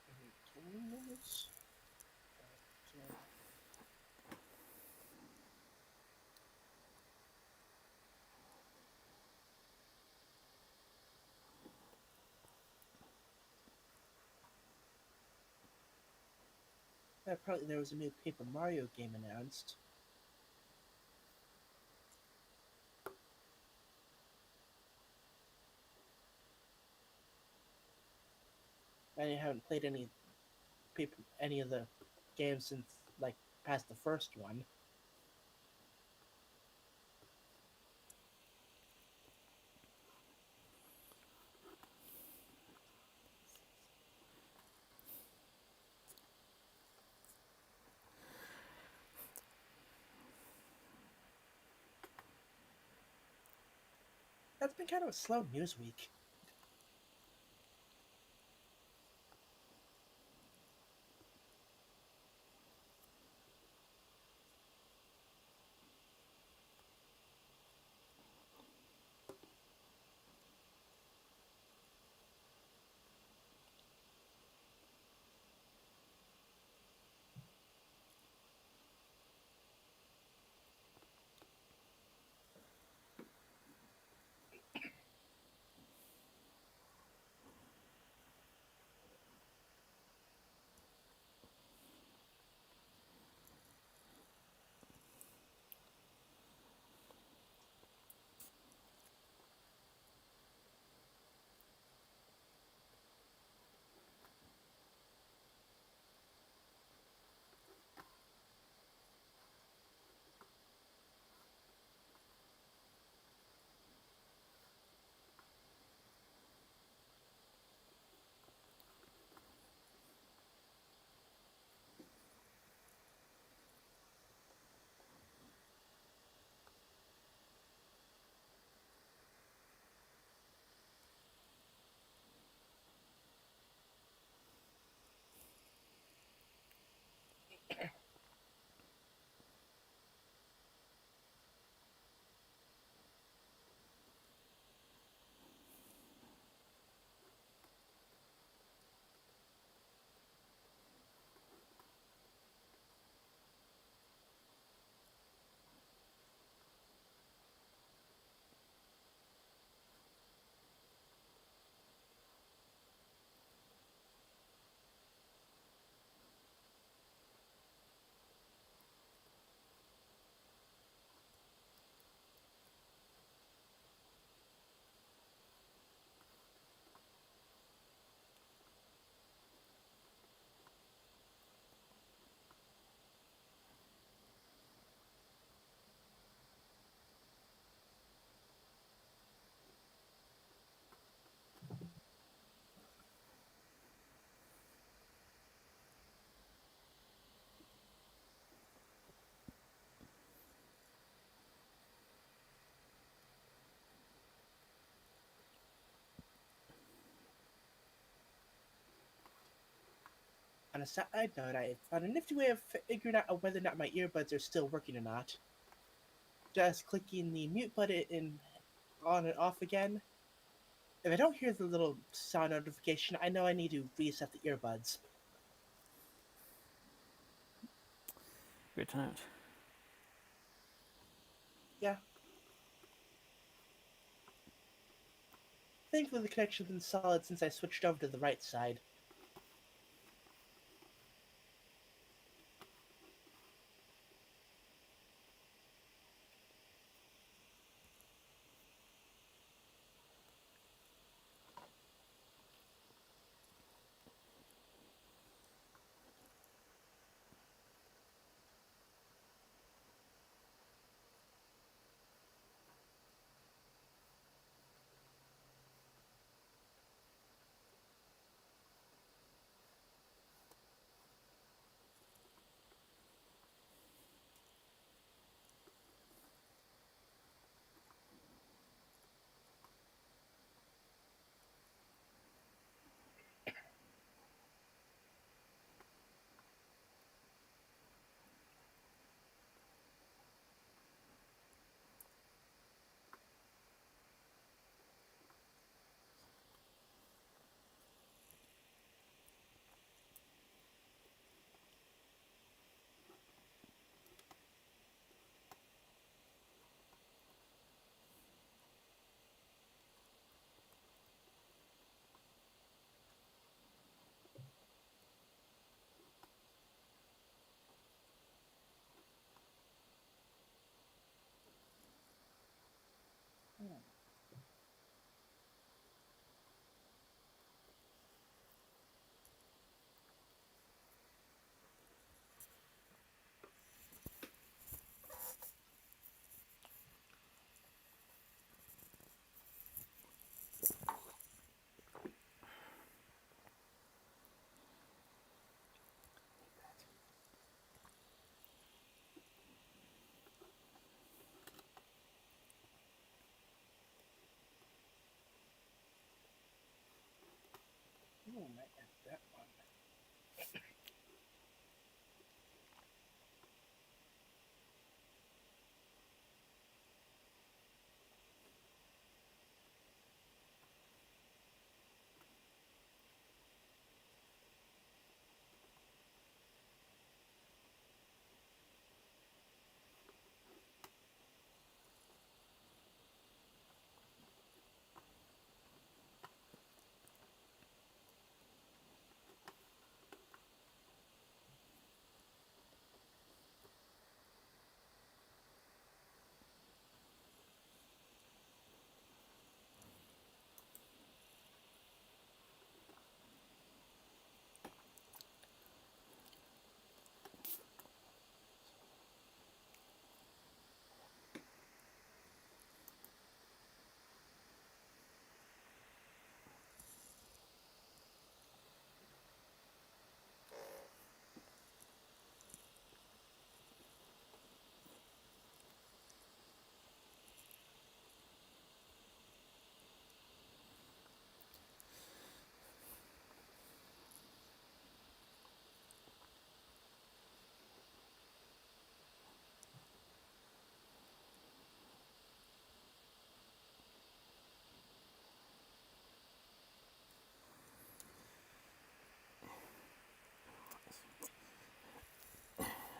Maybe 20 minutes. But, apparently there was a new Paper Mario game announced. I haven't played any of the games since like past the first one. That's been kind of a slow news week. On a side note, I found a nifty way of figuring out whether or not my earbuds are still working or not. Just clicking the mute button in on and off again. If I don't hear the little sound notification, I know I need to reset the earbuds.
Good to note.
Yeah. Thankfully, the connection's been solid since I switched over to the right side. Oh, might have that one.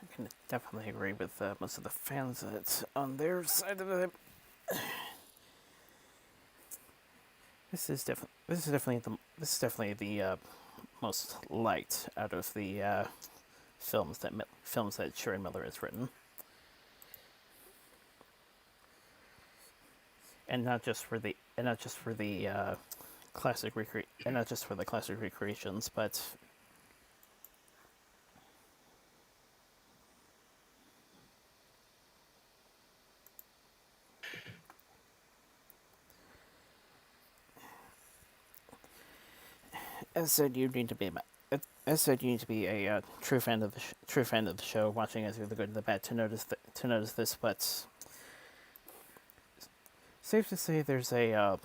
I can definitely agree with most of the fans that on their side of it. This is definitely the most liked out of the films that Sherry Miller has written, and not just for the classic recreations, but as said, you need to be a true fan of the show, watching it through the good and the bad to notice this. But safe to say, there's a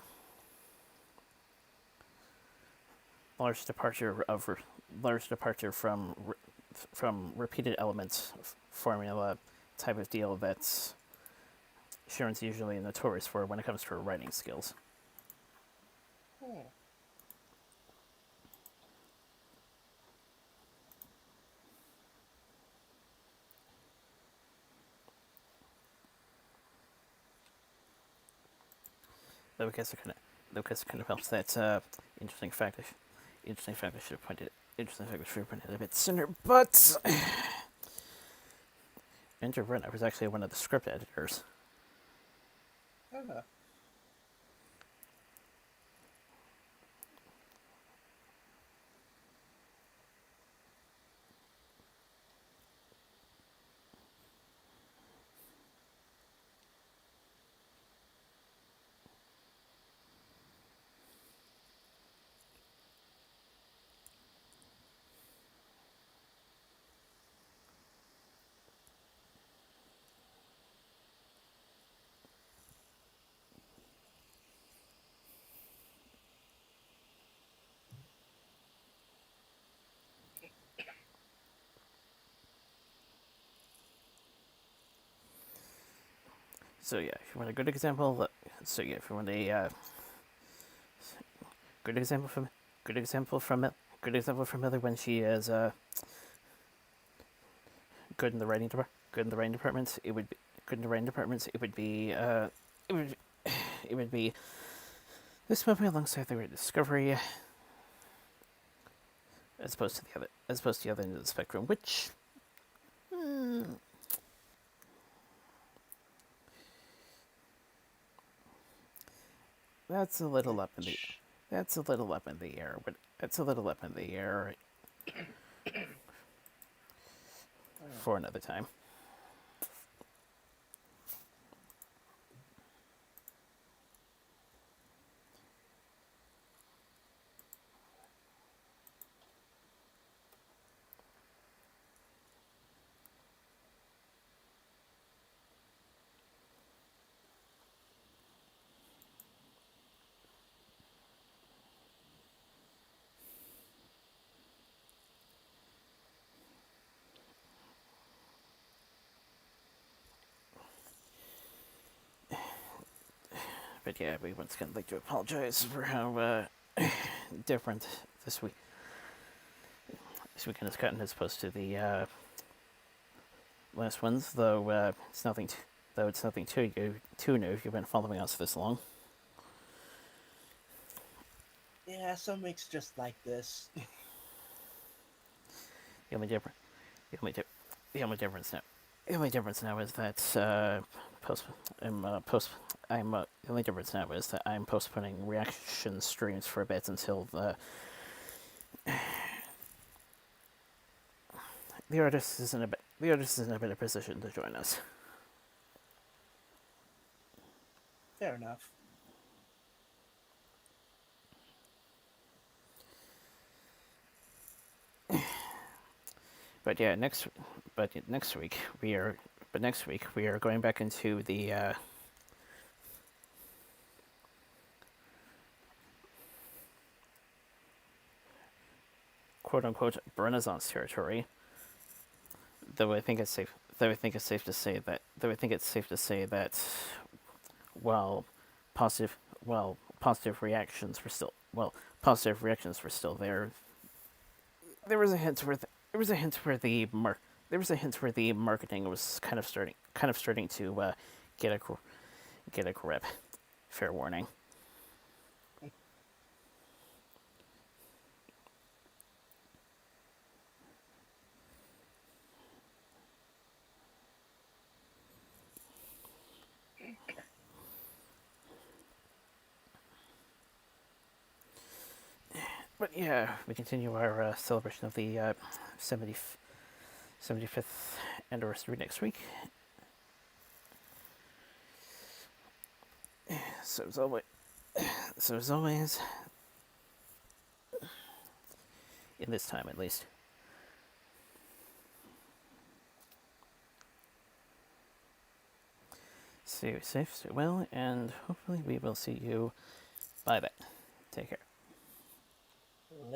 large departure of large departure from repeated elements formula type of deal that Sharon's usually notorious for when it comes to her writing skills.
Hmm.
Though I guess it kind of helps that interesting fact. Interesting fact I should have pointed. Interesting fact I should have pointed a bit sooner. But Andrew Brenner was actually one of the script editors.
Uh,
So yeah, if you want a good example, if you want a good example from good example from it, good example from Heather when she is good in the writing department. Good in the writing department. It would be good in the writing department. It would be it would it would be this movie alongside the Great Discovery, as opposed to the other end of the spectrum, which. That's a little up in the.
which,
That's a little up in the air, but that's a little up in the air for another time. But yeah, we once again like to apologize for how different this week this weekend has gotten as opposed to the last ones. Though it's nothing. It's nothing too new if you've been following us this long.
yeah, some weeks just like this.
The only difference. The only, di- the only difference now. The only difference now is that post. I'm post. I'm the only difference now is that I'm postponing reaction streams for a bit until the artist is in a better position to join us.
Fair enough.
But yeah, next week we are. But next week we are going back into the quote unquote Renaissance territory. Though I think it's safe. Though I think it's safe to say that. Though I think it's safe to say that while positive, positive reactions were still there. There was a hint where there was a hint where the marketing was kind of starting to get a get a grip. Fair warning. But yeah, we continue our celebration of the 75th anniversary next week. So as always, in this time at least. Stay safe, stay well, and hopefully we will see you by then. Take care.